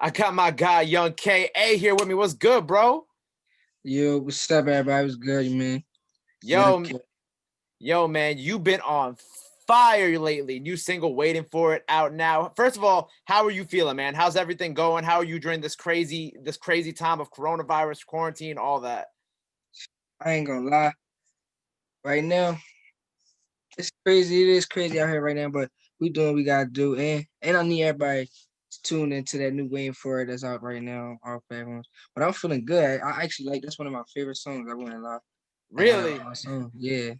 I got my guy Yxng K.a here with me. What's good, bro? Yo, what's up, everybody? What's good, man? Young Yo, kid. yo, man, you've been on fire lately. New single, waiting for it, out now. First of all, how are you feeling, man? How's everything going? How are you during this crazy time of coronavirus, quarantine, all that? I ain't gonna lie. Right now, it's crazy. It is crazy out here right now, but we doing what we gotta do. And I need everybody to tune into that new Waiting for It that's out right now, all platforms. But I'm feeling good. I actually like that's one of my favorite songs. I wouldn't lie. Like out of Really? all songs, yeah.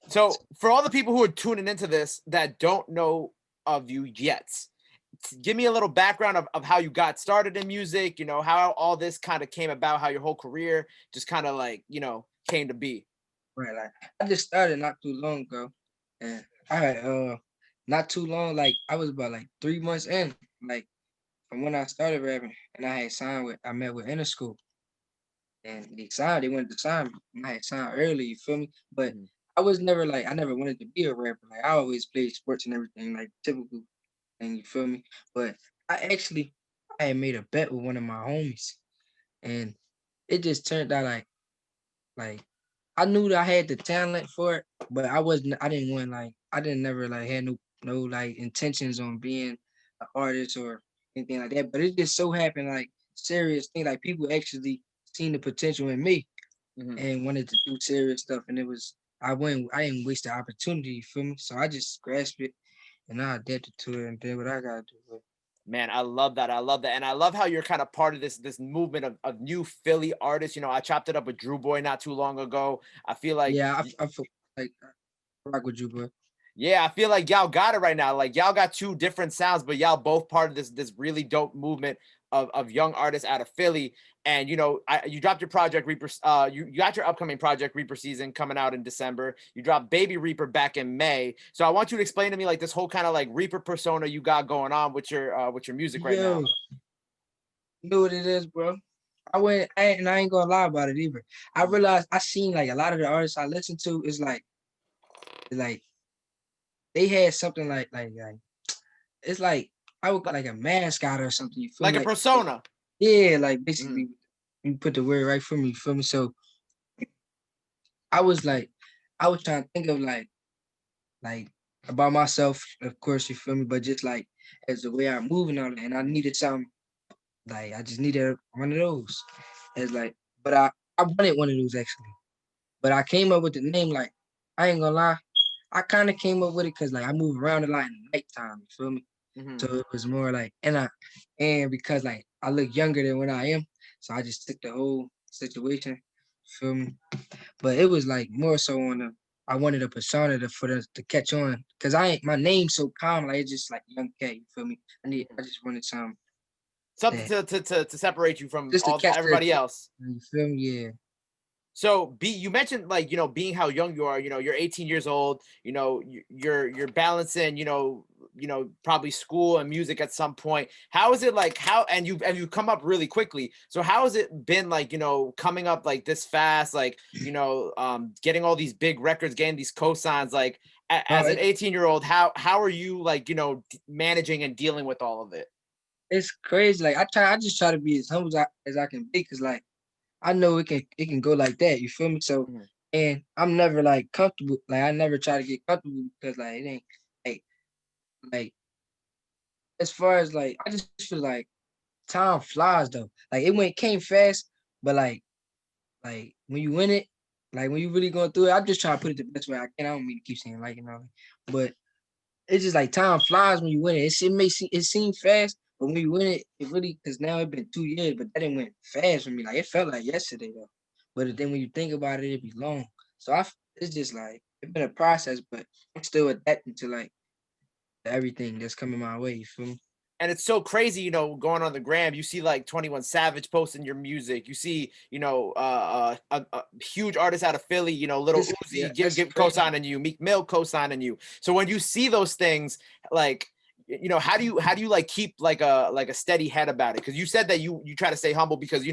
So, for all the people who are tuning into this that don't know of you yet, give me a little background of how you got started in music, how all this kind of came about, how your whole career just kind of like, came to be. Right. Like I just started not too long ago. And I had not too long, like I was about like 3 months in, like from when I started rapping, and I met with Inner School, and they wanted to sign me, and I had signed early, you feel me? But Mhm. I never wanted to be a rapper. Like I always played sports and everything, like typical thing, you feel me? But I had made a bet with one of my homies, and it just turned out like I knew that I had the talent for it, but I didn't want I didn't never had no like intentions on being an artist or anything like that. But it just so happened like serious thing, like people actually seen the potential in me Mhm. and wanted to do serious stuff. And I didn't waste the opportunity, you feel me? So I just grasped it and I adapted to it and did what I gotta do with it. Man, I love that. I love that. And I love how you're kind of part of this movement of new Philly artists. I chopped it up with Drew Boy not too long ago. I feel like Yeah, I feel like I rock with you, bro. Yeah, I feel like y'all got it right now. Like y'all got two different sounds, but y'all both part of this really dope movement of young artists out of Philly. And you dropped your project Reaper. You got your upcoming project Reaper season coming out in December. You dropped Baby Reaper back in May. So I want you to explain to me like this whole kind of like Reaper persona you got going on with your music right now. Yo, you know what it is, bro? And I ain't gonna lie about it either. I realized I seen like a lot of the artists I listen to is like they had something like it's like I would like a mascot or something. You feel Like me? a persona. Yeah, like Mhm. basically you put the word right for me. You feel me? So I was like, I was trying to think of like about myself, of course. You feel me? But just like as the way I move and all that, and I needed something like I just needed one of those. It's like, but I wanted one of those actually. But I came up with the name like I ain't gonna lie. I kind of came up with it because like I move around a lot in the nighttime. You feel me? Mhm. So it was more like and because like I look younger than what I am, so I just took the whole situation. Feel me? But it was like more so on the I wanted a persona for the to catch on because I ain't my name's so common like it's just like Young K. You feel me? I just wanted some Something that to separate you from just to all catch their everybody attention. else. You feel me? Yeah. So you mentioned like, being how young you are, you're 18 years old, you're balancing, probably school and music at some point. How is it like and you come up really quickly. So how has it been like, coming up like this fast, like, getting all these big records, getting these cosigns, like No, as an 18-year-old, how are you like, managing and dealing with all of it? it's crazy. Like I just try to be as humble as I can be because like I know it can go like that. You feel me? So Mhm. and I'm never like comfortable. Like I never try to get comfortable because like it ain't like like as far as like I just feel like time flies though. Like came fast, but like when you win it, like when you really going through it, I'm just trying to put it the best way I can. I don't mean to keep saying like but it's just like time flies when you win it. It seem fast, but when you win it, it really because now it's been 2 years, but that didn't went fast for me. Like it felt like yesterday though. But then when you think about it, it be long. So it's just like it's been a process, but I'm still adapting to like everything that's coming my way. You feel me? And it's so crazy, going on the gram. You see like 21 Savage posting your music. You see, a huge artist out of Philly, Little Yeah, Uzi that's give crazy. co-signing you, Meek Mill co-signing you. So when you see those things, like, how do you like keep like a steady head about it? Because you said that you try to stay humble because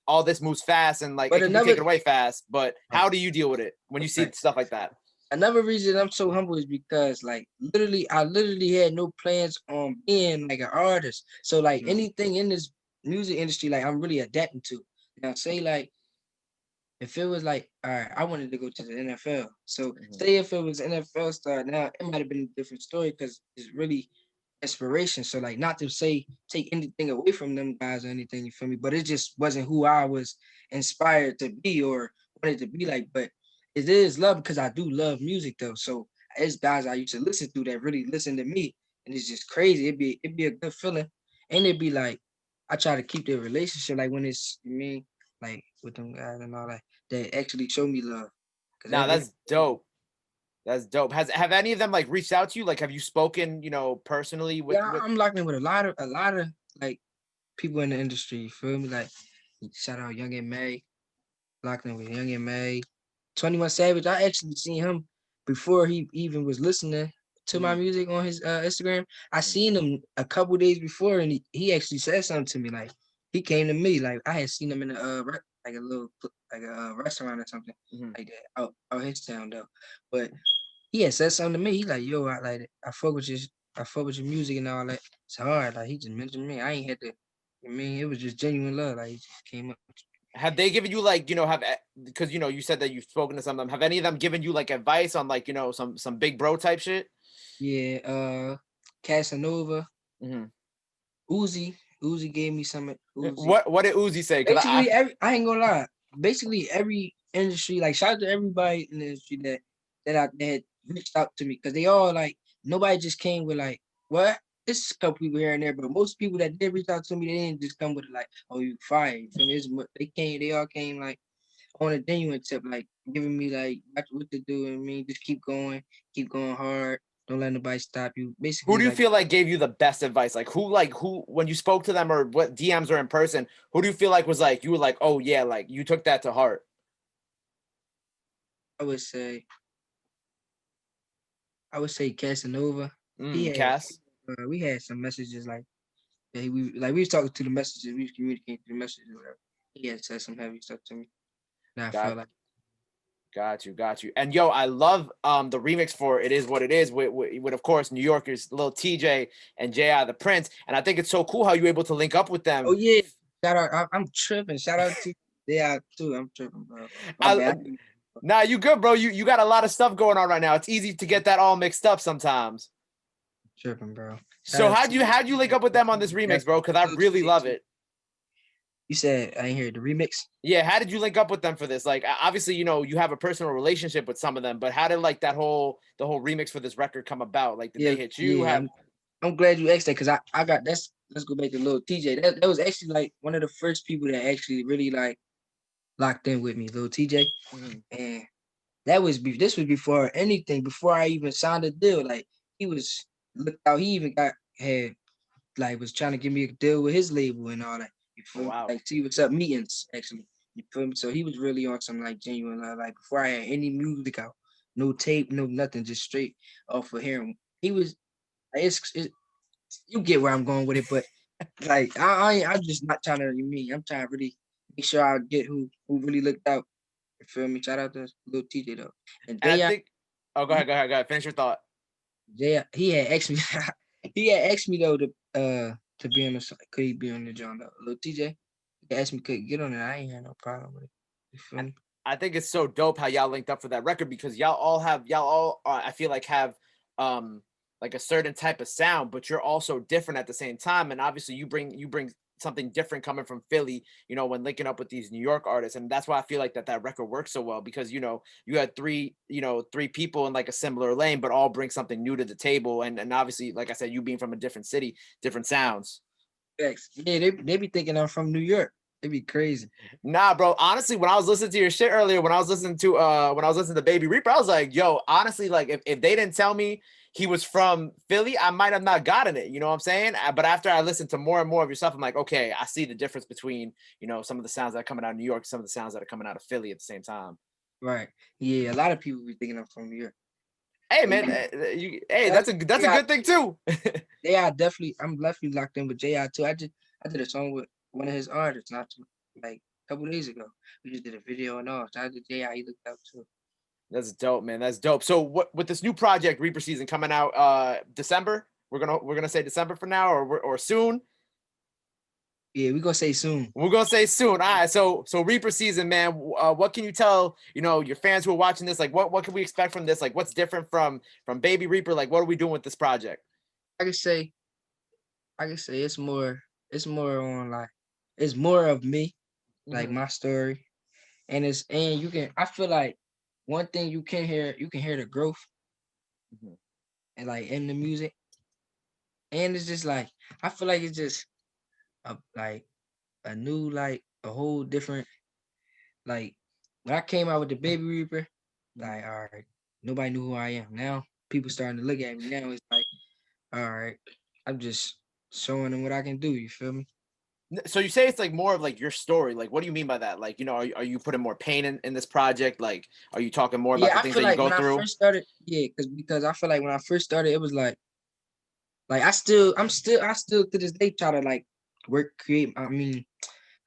all this moves fast and like But it can be another taken away fast. But right, how do you deal with it when you see right. stuff like that? Another reason I'm so humble is because like I literally had no plans on being like an artist. So like Mhm, anything in this music industry, like I'm really adapting to. Now say like if it was like, all right, I wanted to go to the NFL. So mhm. say if it was NFL star, now it might have been a different story because it's really inspiration. So like not to say take anything away from them guys or anything, you feel me? But it just wasn't who I was inspired to be or wanted to be like. But it is love because I do love music though. So it's guys I used to listen to that really listen to me. And it's just crazy. It'd be a good feeling. And it'd be like I try to keep the relationship like when it's me, like with them guys and all that, that actually show me love. Cause Nah, every that's dope. That's dope. Have any of them like reached out to you? Like, have you spoken, personally with yeah, I'm locked in with a lot of like people in the industry. You feel me? Like shout out Young and May, locked in with Young and May, 21 Savage. I actually seen him before he even was listening to my Mhm, music on his Instagram. I mhm, seen him a couple days before, and he actually said something to me. Like he came to me, like I had seen him in a like a little like a restaurant or something mhm. like that out his town though. But he had said something to me. He like, yo, I fuck with I fuck with your music and all that. It's hard. Like he just mentioned me. I ain't had to. I mean, it was just genuine love. Like he just came up. Have they given you like, because you said that you've spoken to some of them. Have any of them given you like advice on like, some big bro type shit? Yeah, Casanova, Mhm. Uzi gave me some Uzi. What did Uzi say? Because Basically, I ain't gonna lie. Basically, every industry, like shout out to everybody in the industry that reached out to me because they all like nobody just came with like what. It's a couple people here and there, but most people that did reach out to me, they didn't just come with like, "Oh, you fired." You feel me? They all came like on a genuine tip, like giving me like what to do and me just keep going hard. Don't let nobody stop you. who Basically, do you like feel like gave you the best advice? Like who when you spoke to them or what DMs or in person, who do you feel like was like you were like, oh yeah, like you took that to heart? I would say, Casanova. He had Cass. we had some messages like we was talking to the messages, we was communicating through the messages or whatever. He had said some heavy stuff to me. And I felt Got like got you. And yo, I love the remix for "It Is What It Is" with of course New Yorkers Lil TJ and J.I. the Prince. And I think it's so cool how you were able to link up with oh them. yeah, shout out, I'm tripping. Shout out to yeah too. I'm tripping, bro. My I, bad. nah, you good, bro. You got a lot of stuff going on right now. It's easy to get that all mixed up sometimes. Tripping, bro. Shout So out how'd you link up with them on this remix, bro? Because I Lil really TJ love too. it. You said I ain't hear the remix. Yeah, how did you link up with them for this? Like, obviously, you have a personal relationship with some of them, but how did like the whole remix for this record come about? Like, did they Yeah, hit you? yeah. Have I'm glad you asked that because I got that's let's go back to Lil TJ. That was actually like one of the first people that actually really like locked in with me, Lil TJ. Mhm. And this was before anything, before I even signed a deal. Like he was looked out, he even had like was trying to give me a deal with his label and all that. You Oh feel me? wow. Like see what's up meetings actually. You feel me? So he was really on some like genuine love. Like before I had any music out, no tape, no nothing, just straight off of hearing. He was it's you get where I'm going with it, but like I'm just not trying to me. I'm trying to really make sure I get who really looked out. You feel me? Shout out to Lil TJ though. And And I J.I. think, oh, go ahead. Finish your thought. He had asked me he had asked me though to be on the could he be on the John though. Lil TJ. He asked me could he get on it. I ain't had no problem with it. You feel me? I think it's so dope how y'all linked up for that record because y'all all I feel like have um like a certain type of sound, but you're also different at the same time. And obviously you bring something different coming from Philly, when linking up with these New York artists. And that's why I feel like that record works so well because you had three people in like a similar lane, but all bring something new to the table. And obviously, like I said, you being from a different city, different sounds. Facts. Yeah, they be thinking I'm from New York. They be crazy. Nah, bro. Honestly, when I was listening to your shit earlier, when I was listening to Baby Reaper, I was like, yo, honestly, like if they didn't tell me he was from Philly, I might have not gotten it. You know what I'm saying? But after I listened to more and more of your stuff, I'm like, okay, I see the difference between, some of the sounds that are coming out of New York, some of the sounds that are coming out of Philly at the same time. Right. Yeah, a lot of people be thinking I'm from New York. Hey But man, yeah, hey, shout out that's to a good thing too. I'm definitely locked in with J.I. too. I did a song with one of his artists not too like a couple days ago. We just did a video and all. Shout out to J.I. He looked out too. That's dope, man. That's dope. So what with this new project, Reaper Season, coming out December? We're gonna say December for now, or soon. Yeah, we gonna say soon. We're gonna say soon. All right. So Reaper Season, man. What can you tell your fans who are watching this? Like, what can we expect from this? Like, what's different from Baby Reaper? Like, what are we doing with this project? I can say, it's more on like, it's more of me, like Mm-hmm. my story, and you can. I feel like one thing you can hear the growth Mm-hmm. and like in the music, and it's just like I feel like it's just like a new like a whole different like when I came out with the Baby Reaper, like all right, nobody knew who I am. Now people starting to look at me. Now it's like all right, I'm just showing them what I can do. You feel me? So you say it's like more of like your story. Like, what do you mean by that? Like, are you putting more pain in this project? Like, are you talking more about Yeah, the I things feel that you like go when I through? first started, yeah, because I feel like when I first started, it was like I still to this day try to like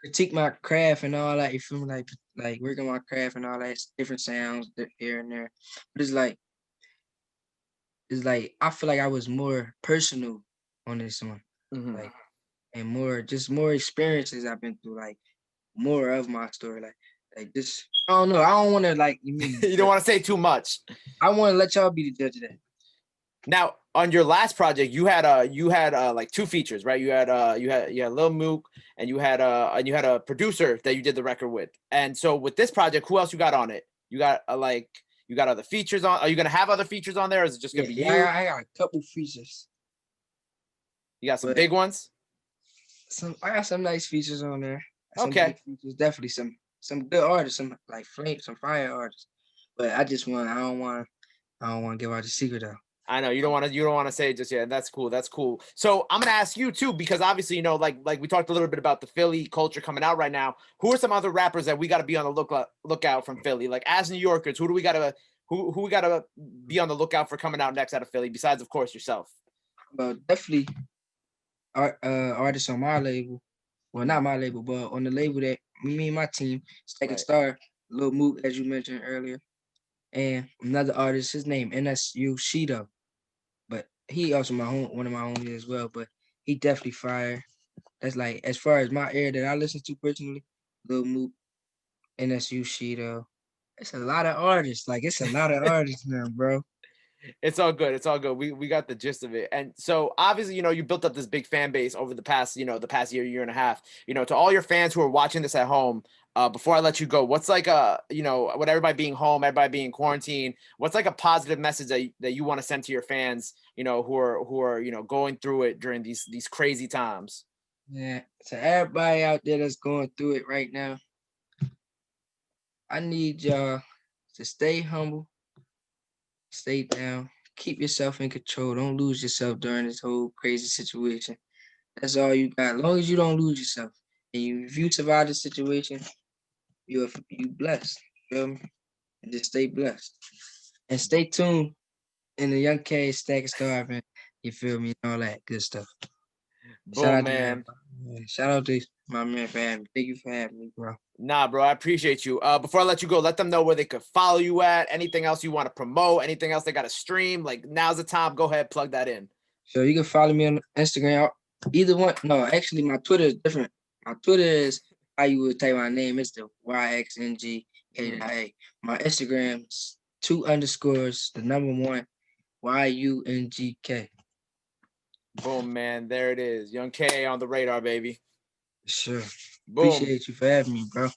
critique my craft and all that. You feel me? Like working my craft and all that different sounds here and there. But it's like I feel like I was more personal on this one, Hmm. like and more experiences I've been through, like more of my story, like this. I don't know. I don't want to like you mean. You don't want to say too much. I want to let y'all be the judge of that. Now, on your last project, you had like two features, right? You had Lil Mook, and you had a producer that you did the record with. And so with this project, who else you got on it? You got other features on. Are you gonna have other features on there, or is it just gonna Yeah, be yeah, you? I got a couple features, You got some but big ones. I got some nice features on there. Some Okay. big features, definitely some good artists, some like some fire artists. But I don't want to give out the secret though. I know you don't want to say it just yet. That's cool. That's cool. So I'm gonna ask you too, because obviously, like we talked a little bit about the Philly culture coming out right now. Who are some other rappers that we got to be on the lookout from Philly? Like, as New Yorkers, who we gotta be on the lookout for coming out next out of Philly? Besides, of course, yourself. But definitely artists on my label. Well, not my label, but on the label that me and my team, Second Right. Star, Lil Mook, as you mentioned earlier, and another artist, his name NSU Shido. But he also one of my homies as well. But he definitely fire. That's like as far as my area that I listen to personally, Lil Mook, NSU Shido. It's a lot of artists. Like it's a lot of artists now, bro. It's all good. It's all good. We got the gist of it. And so obviously, you built up this big fan base over the past year and a half. To all your fans who are watching this at home, before I let you go, what's like with everybody being home, everybody being quarantined, what's like a positive message that you want to send to your fans, who are going through it during these crazy times? Yeah. So everybody out there that's going through it right now, I need y'all to stay humble, stay down, keep yourself in control. Don't lose yourself during this whole crazy situation. That's all you got. As long as you don't lose yourself, and if you survive the situation, you blessed. Feel me? And just stay blessed and stay tuned in the Young K Stack Starving. You feel me? And all that good stuff. Shout Boom, out to everybody. man. Man. Shout out to my man for having me. Thank you for having me, bro. Nah, bro, I appreciate you. Before I let you go, let them know where they could follow you at. Anything else you want to promote? Anything else they got to stream? Like, now's the time. Go ahead, plug that in. So you can follow me on Instagram. Either one. No, actually, my Twitter is different. My Twitter is how you would type my name. It's the Yxng K.a. My Instagram's 2 underscores, the number one, YUNGK. Boom, man. There it is. Yxng K.a on the radar, baby. Sure. Boom. Appreciate you for having me, bro.